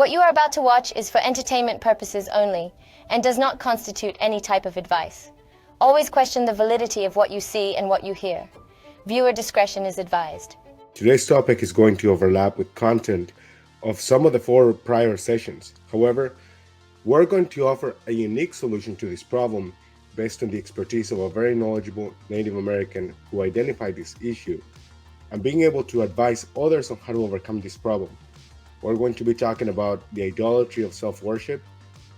What you are about to watch is for entertainment purposes only and does not constitute any type of advice. Always question the validity of what you see and what you hear. Viewer discretion is advised. Today's topic is going to overlap with content of some of the 4 prior sessions. However, we're going to offer a unique solution to this problem based on the expertise of a very knowledgeable Native American who identified this issue and being able to advise others on how to overcome this problem. We're going to be talking about the idolatry of self-worship,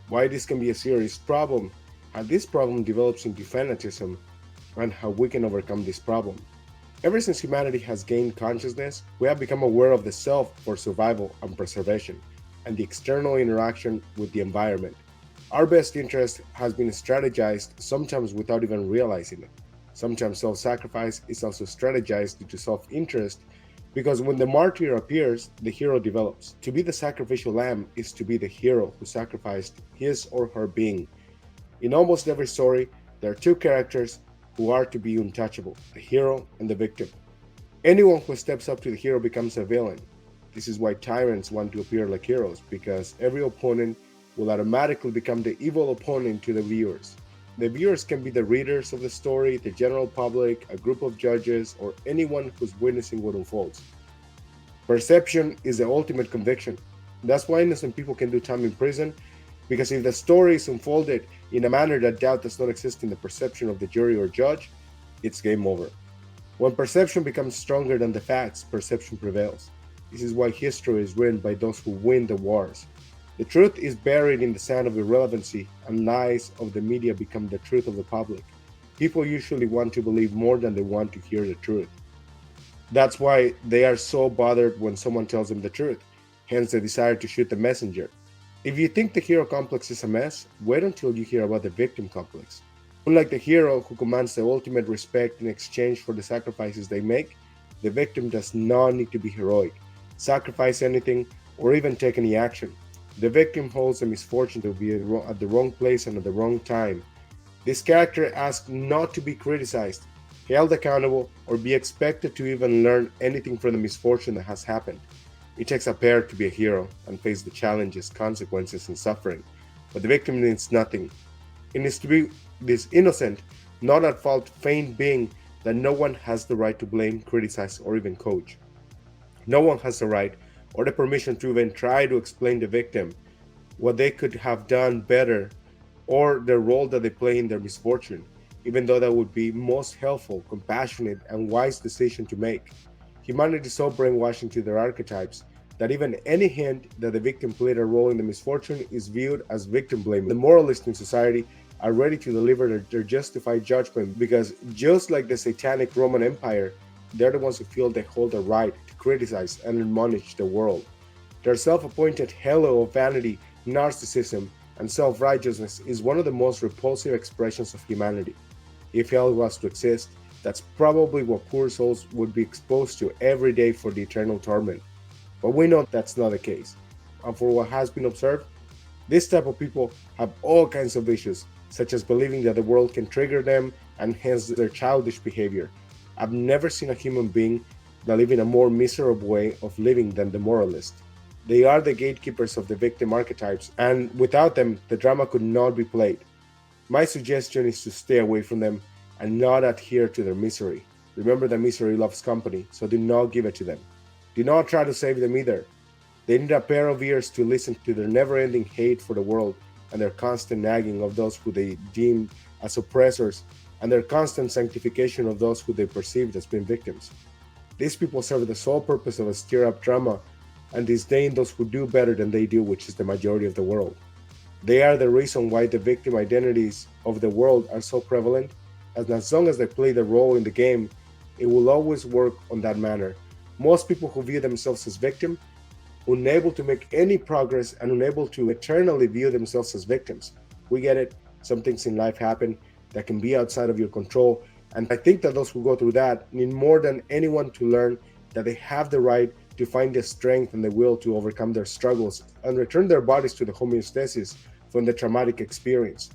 why this can be a serious problem, how this problem develops into fanatism, and how we can overcome this problem. Ever since humanity has gained consciousness, we have become aware of the self for survival and preservation, and the external interaction with the environment. Our best interest has been strategized, sometimes without even realizing it. Sometimes self-sacrifice is also strategized due to self-interest, because when the martyr appears, the hero develops. To be the sacrificial lamb is to be the hero who sacrificed his or her being. In almost every story, there are 2 characters who are to be untouchable, the hero and the victim. Anyone who steps up to the hero becomes a villain. This is why tyrants want to appear like heroes, because every opponent will automatically become the evil opponent to the viewers. The viewers can be the readers of the story, the general public, a group of judges, or anyone who's witnessing what unfolds. Perception is the ultimate conviction. That's why innocent people can do time in prison, because if the story is unfolded in a manner that doubt does not exist in the perception of the jury or judge, it's game over. When perception becomes stronger than the facts, perception prevails. This is why history is written by those who win the wars. The truth is buried in the sand of irrelevancy, and lies of the media become the truth of the public. People usually want to believe more than they want to hear the truth. That's why they are so bothered when someone tells them the truth, hence the desire to shoot the messenger. If you think the hero complex is a mess, wait until you hear about the victim complex. Unlike the hero who commands the ultimate respect in exchange for the sacrifices they make, the victim does not need to be heroic, sacrifice anything, or even take any action. The victim holds the misfortune to be at the wrong place and at the wrong time. This character asks not to be criticized, held accountable, or be expected to even learn anything from the misfortune that has happened. It takes a pair to be a hero and face the challenges, consequences, and suffering, but the victim needs nothing. It needs to be this innocent, not at fault faint being that no one has the right to blame, criticize, or even coach. No one has the right or the permission to even try to explain the victim what they could have done better or the role that they play in their misfortune, even though that would be most helpful, compassionate, and wise decision to make. Humanity is so brainwashed into their archetypes that even any hint that the victim played a role in the misfortune is viewed as victim blaming. The moralists in society are ready to deliver their justified judgment because just like the satanic Roman Empire, they're the ones who feel they hold the right to criticize and admonish the world. Their self-appointed halo of vanity, narcissism, and self-righteousness is one of the most repulsive expressions of humanity. If hell was to exist, that's probably what poor souls would be exposed to every day for the eternal torment. But we know that's not the case. And for what has been observed, this type of people have all kinds of issues, such as believing that the world can trigger them and hence their childish behavior. I've never seen a human being that live in a more miserable way of living than the moralist. They are the gatekeepers of the victim archetypes, and without them, the drama could not be played. My suggestion is to stay away from them and not adhere to their misery. Remember that misery loves company, so do not give it to them. Do not try to save them either. They need a pair of ears to listen to their never-ending hate for the world and their constant nagging of those who they deem as oppressors and their constant sanctification of those who they perceived as being victims. These people serve the sole purpose of a stir-up drama and disdain those who do better than they do, which is the majority of the world. They are the reason why the victim identities of the world are so prevalent, and as long as they play the role in the game, it will always work on that manner. Most people who view themselves as victim, unable to make any progress and unable to eternally view themselves as victims. We get it, some things in life happen that can be outside of your control, and I think that those who go through that need more than anyone to learn that they have the right to find the strength and the will to overcome their struggles and return their bodies to the homeostasis from the traumatic experience.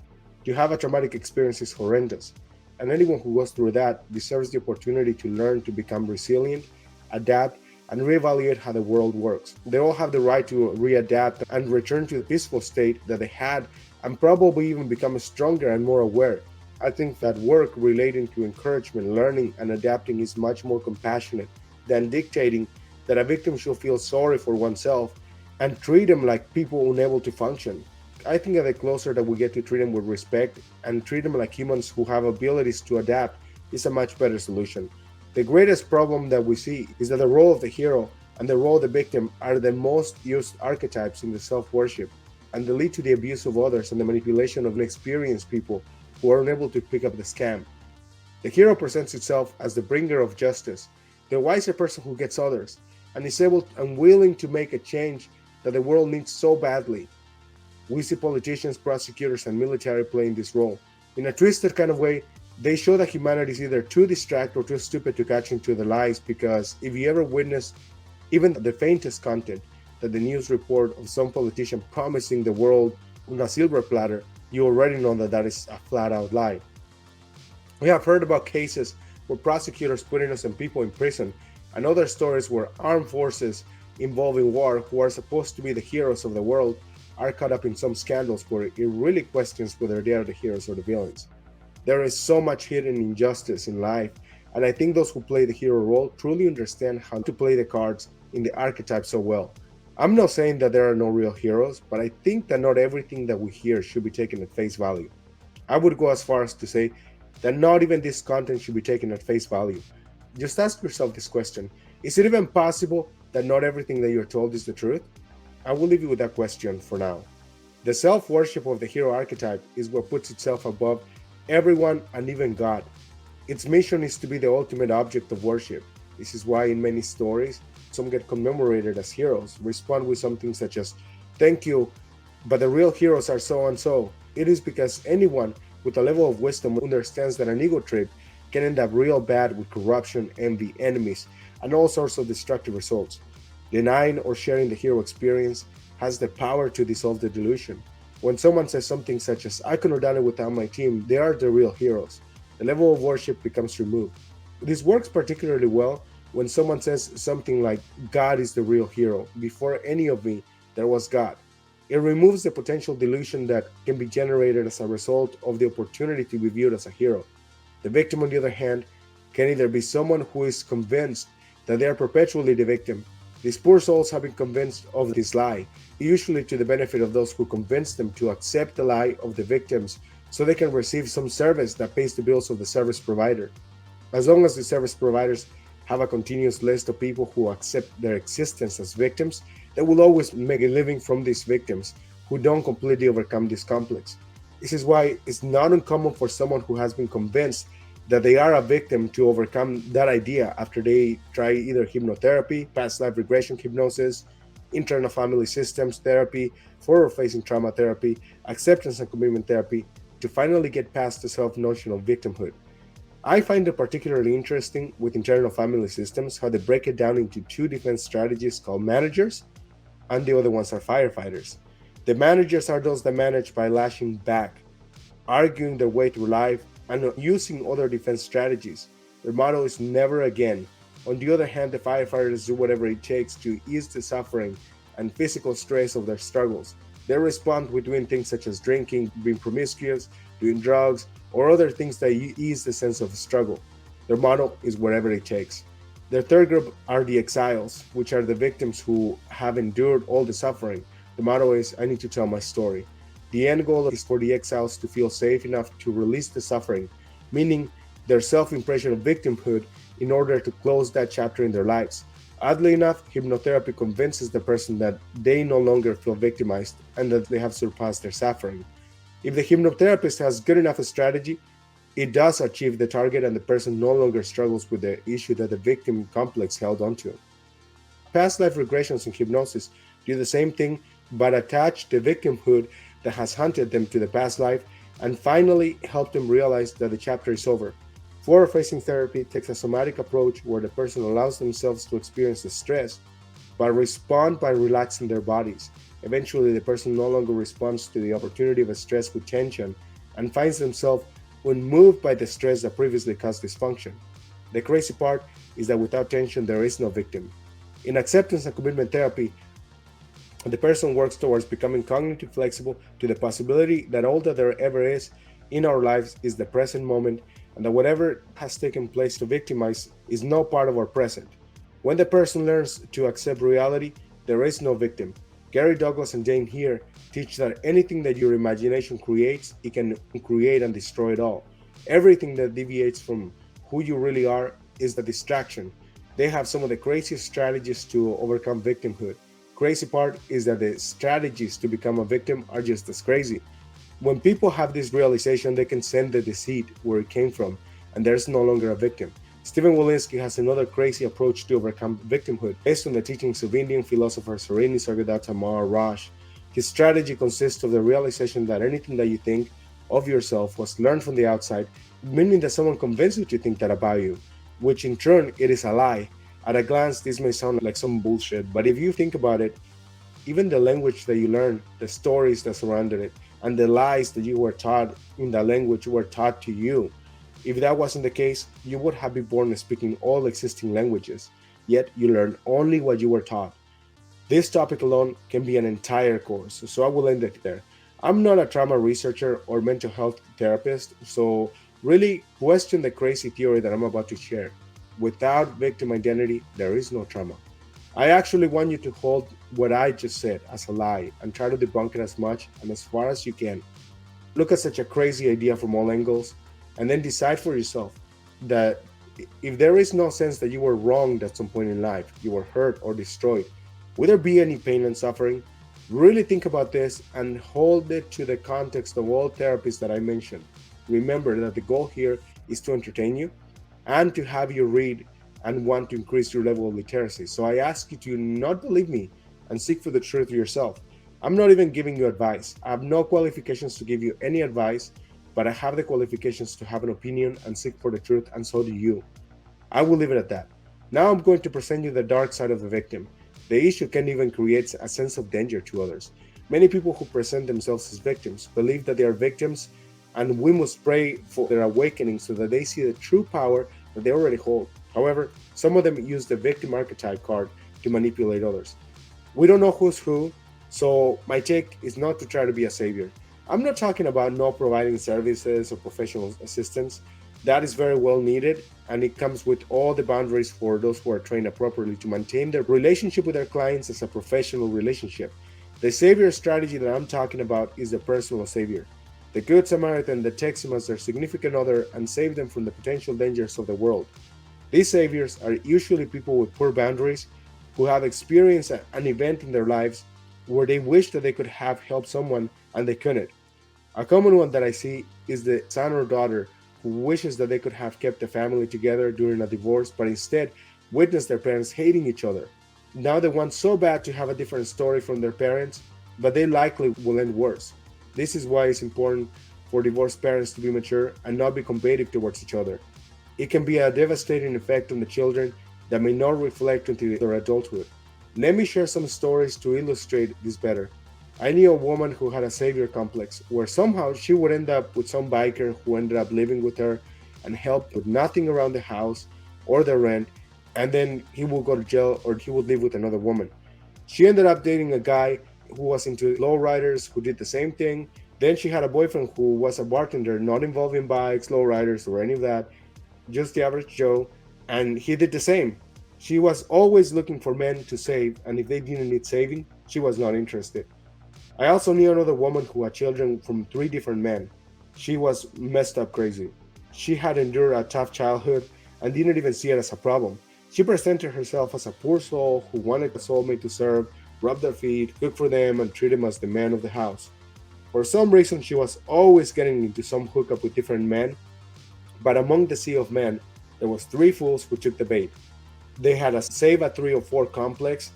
To have a traumatic experience is horrendous, and anyone who goes through that deserves the opportunity to learn to become resilient, adapt, and reevaluate how the world works. They all have the right to readapt and return to the peaceful state that they had, and probably even become stronger and more aware. I think that work relating to encouragement, learning, and adapting is much more compassionate than dictating that a victim should feel sorry for oneself and treat them like people unable to function. I think that the closer that we get to treat them with respect and treat them like humans who have abilities to adapt is a much better solution. The greatest problem that we see is that the role of the hero and the role of the victim are the most used archetypes in the self-worship, and they lead to the abuse of others and the manipulation of inexperienced people who are unable to pick up the scam. The hero presents itself as the bringer of justice, the wiser person who gets others, and is able and willing to make a change that the world needs so badly. We see politicians, prosecutors, and military playing this role. In a twisted kind of way, they show that humanity is either too distracted or too stupid to catch into the lies, because if you ever witness even the faintest content that the news report of some politician promising the world on a silver platter, you already know that that is a flat-out lie. We have heard about cases where prosecutors put innocent people in prison, and other stories where armed forces involved in war, who are supposed to be the heroes of the world, are caught up in some scandals where it really questions whether they are the heroes or the villains. There is so much hidden injustice in life, and I think those who play the hero role truly understand how to play the cards in the archetype so well. I'm not saying that there are no real heroes, but I think that not everything that we hear should be taken at face value. I would go as far as to say that not even this content should be taken at face value. Just ask yourself this question: is it even possible that not everything that you're told is the truth? I will leave you with that question for now. The self-worship of the hero archetype is what puts itself above everyone and even God. Its mission is to be the ultimate object of worship. This is why in many stories, some get commemorated as heroes, respond with something such as, "Thank you, but the real heroes are so and so." It is because anyone with a level of wisdom understands that an ego trip can end up real bad with corruption, envy, enemies, and all sorts of destructive results. Denying or sharing the hero experience has the power to dissolve the delusion. When someone says something such as, "I could have done it without my team," they are the real heroes. The level of worship becomes removed. This works particularly well when someone says something like, "God is the real hero. Before any of me, there was God." It removes the potential delusion that can be generated as a result of the opportunity to be viewed as a hero. The victim, on the other hand, can either be someone who is convinced that they are perpetually the victim. These poor souls have been convinced of this lie, usually to the benefit of those who convince them to accept the lie of the victims so they can receive some service that pays the bills of the service provider. As long as the service providers have a continuous list of people who accept their existence as victims, they will always make a living from these victims who don't completely overcome this complex. This is why it's not uncommon for someone who has been convinced that they are a victim to overcome that idea after they try either hypnotherapy, past life regression hypnosis, internal family systems therapy, forward-facing trauma therapy, acceptance and commitment therapy, to finally get past the self-notion of victimhood. I find it particularly interesting with internal family systems how they break it down into two defense strategies called managers, and the other ones are firefighters. The managers are those that manage by lashing back, arguing their way through life, and using other defense strategies. Their motto is never again. On the other hand, the firefighters do whatever it takes to ease the suffering and physical stress of their struggles. They respond with doing things such as drinking, being promiscuous, doing drugs, or other things that ease the sense of struggle. Their motto is whatever it takes. Their third group are the exiles, which are the victims who have endured all the suffering. The motto is, "I need to tell my story." The end goal is for the exiles to feel safe enough to release the suffering, meaning their self-impression of victimhood, in order to close that chapter in their lives. Oddly enough, hypnotherapy convinces the person that they no longer feel victimized and that they have surpassed their suffering. If the hypnotherapist has good enough a strategy, it does achieve the target and the person no longer struggles with the issue that the victim complex held onto. Past life regressions in hypnosis do the same thing, but attach the victimhood that has hunted them to the past life and finally help them realize that the chapter is over. Forward-facing therapy takes a somatic approach where the person allows themselves to experience the stress, but respond by relaxing their bodies. Eventually, the person no longer responds to the opportunity of a stress with tension and finds themselves unmoved by the stress that previously caused dysfunction. The crazy part is that without tension, there is no victim. In acceptance and commitment therapy, the person works towards becoming cognitively flexible to the possibility that all that there ever is in our lives is the present moment, and that whatever has taken place to victimize is no part of our present. When the person learns to accept reality, there is no victim. Gary Douglas and Jane here teach that anything that your imagination creates, it can create and destroy it all. Everything that deviates from who you really are is the distraction. They have some of the craziest strategies to overcome victimhood. Crazy part is that the strategies to become a victim are just as crazy. When people have this realization, they can send the deceit where it came from, and there's no longer a victim. Stephen Walensky has another crazy approach to overcome victimhood based on the teachings of Indian philosopher Sarini Sargadatta Maharaj. His strategy consists of the realization that anything that you think of yourself was learned from the outside, meaning that someone convinced you to think that about you, which in turn it is a lie. At a glance, this may sound like some bullshit, but if you think about it, even the language that you learn, the stories that surrounded it, and the lies that you were taught in that language were taught to you. If that wasn't the case, you would have been born speaking all existing languages, yet you learned only what you were taught. This topic alone can be an entire course, so I will end it there. I'm not a trauma researcher or mental health therapist, so really question the crazy theory that I'm about to share. Without victim identity, there is no trauma. I actually want you to hold what I just said as a lie and try to debunk it as much and as far as you can. Look at such a crazy idea from all angles, and then decide for yourself that if there is no sense that you were wronged at some point in life, you were hurt or destroyed, will there be any pain and suffering? Really think about this and hold it to the context of all therapies that I mentioned. Remember that the goal here is to entertain you and to have you read and want to increase your level of literacy. So I ask you to not believe me and seek for the truth yourself. I'm not even giving you advice. I have no qualifications to give you any advice, but I have the qualifications to have an opinion and seek for the truth, and so do you. I will leave it at that. Now I'm going to present you the dark side of the victim. The issue can even create a sense of danger to others. Many people who present themselves as victims believe that they are victims, and we must pray for their awakening so that they see the true power that they already hold. However, some of them use the victim archetype card to manipulate others. We don't know who's who, so my take is not to try to be a savior. I'm not talking about not providing services or professional assistance. That is very well needed, and it comes with all the boundaries for those who are trained appropriately to maintain their relationship with their clients as a professional relationship. The savior strategy that I'm talking about is the personal savior. The Good Samaritan that takes them as their significant other and save them from the potential dangers of the world. These saviors are usually people with poor boundaries who have experienced an event in their lives where they wish that they could have helped someone and they couldn't. A common one that I see is the son or daughter who wishes that they could have kept the family together during a divorce, but instead witnessed their parents hating each other. Now they want so bad to have a different story from their parents, but they likely will end worse. This is why it's important for divorced parents to be mature and not be combative towards each other. It can be a devastating effect on the children that may not reflect until their adulthood. Let me share some stories to illustrate this better. I knew a woman who had a savior complex where somehow she would end up with some biker who ended up living with her and helped with nothing around the house or the rent, and then he would go to jail or he would live with another woman. She ended up dating a guy who was into lowriders who did the same thing. Then she had a boyfriend who was a bartender, not involved in bikes, lowriders, or any of that, just the average Joe, and he did the same. She was always looking for men to save, and if they didn't need saving, she was not interested. I also knew another woman who had children from 3 different men. She was messed up crazy. She had endured a tough childhood and didn't even see it as a problem. She presented herself as a poor soul who wanted a soulmate to serve, rub their feet, cook for them, and treat him as the man of the house. For some reason, she was always getting into some hookup with different men, but among the sea of men, there was 3 fools who took the bait. They had a save at 3 or 4 complex,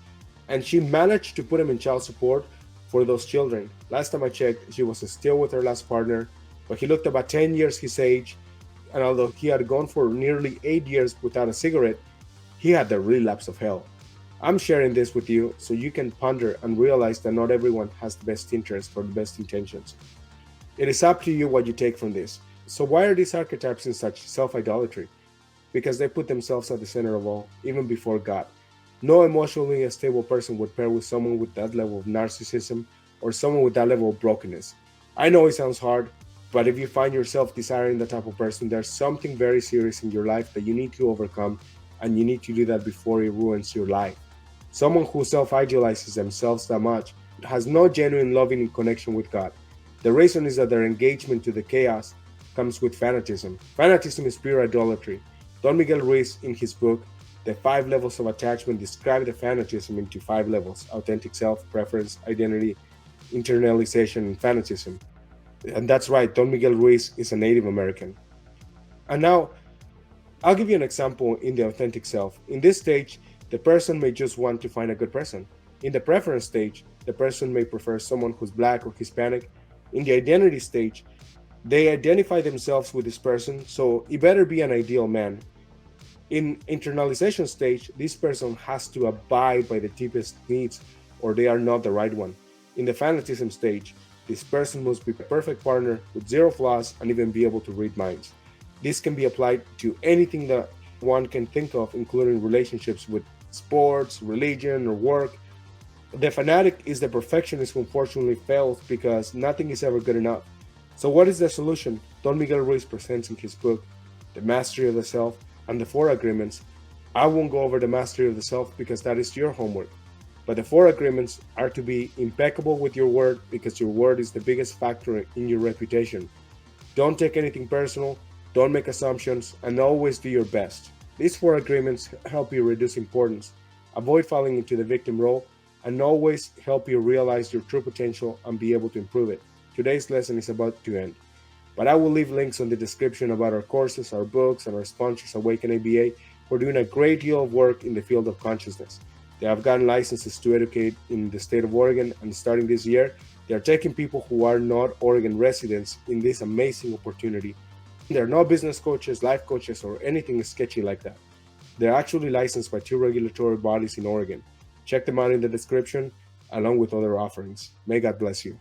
and she managed to put him in child support for those children. Last time I checked, she was still with her last partner, but he looked about 10 years his age, and although he had gone for nearly 8 years without a cigarette, he had the relapse of hell. I'm sharing this with you so you can ponder and realize that not everyone has the best interest or the best intentions. It is up to you what you take from this. So why are these archetypes in such self-idolatry? Because they put themselves at the center of all, even before God. No emotionally stable person would pair with someone with that level of narcissism or someone with that level of brokenness. I know it sounds hard, but if you find yourself desiring that type of person, there's something very serious in your life that you need to overcome, and you need to do that before it ruins your life. Someone who self idealizes themselves that much has no genuine loving connection with God. The reason is that their engagement to the chaos comes with fanatism. Fanatism is pure idolatry. Don Miguel Ruiz, in his book, The Five Levels of Attachment, described the fanatism into five levels: authentic self, preference, identity, internalization, and fanatism. And that's right, Don Miguel Ruiz is a Native American. And now, I'll give you an example in the authentic self. In this stage, the person may just want to find a good person. In the preference stage, the person may prefer someone who's black or Hispanic. In the identity stage, they identify themselves with this person, so it better be an ideal man. In internalization stage, this person has to abide by the deepest needs or they are not the right one. In the fanatism stage, this person must be a perfect partner with zero flaws and even be able to read minds. This can be applied to anything that one can think of, including relationships with sports, religion, or work. The fanatic is the perfectionist who unfortunately fails because nothing is ever good enough. So, what is the solution? Don Miguel Ruiz presents in his book, The Mastery of the Self and the Four Agreements. I won't go over the mastery of the self because that is your homework. But the four agreements are to be impeccable with your word because your word is the biggest factor in your reputation. Don't take anything personal, don't make assumptions, and always do your best. These four agreements help you reduce importance, avoid falling into the victim role, and always help you realize your true potential and be able to improve it. Today's lesson is about to end, but I will leave links on the description about our courses, our books, and our sponsors, Awaken ABA, who are doing a great deal of work in the field of consciousness. They have gotten licenses to educate in the state of Oregon, and starting this year, they are taking people who are not Oregon residents in this amazing opportunity. They're not business coaches, life coaches, or anything sketchy like that. They're actually licensed by two regulatory bodies in Oregon. Check them out in the description, along with other offerings. May God bless you.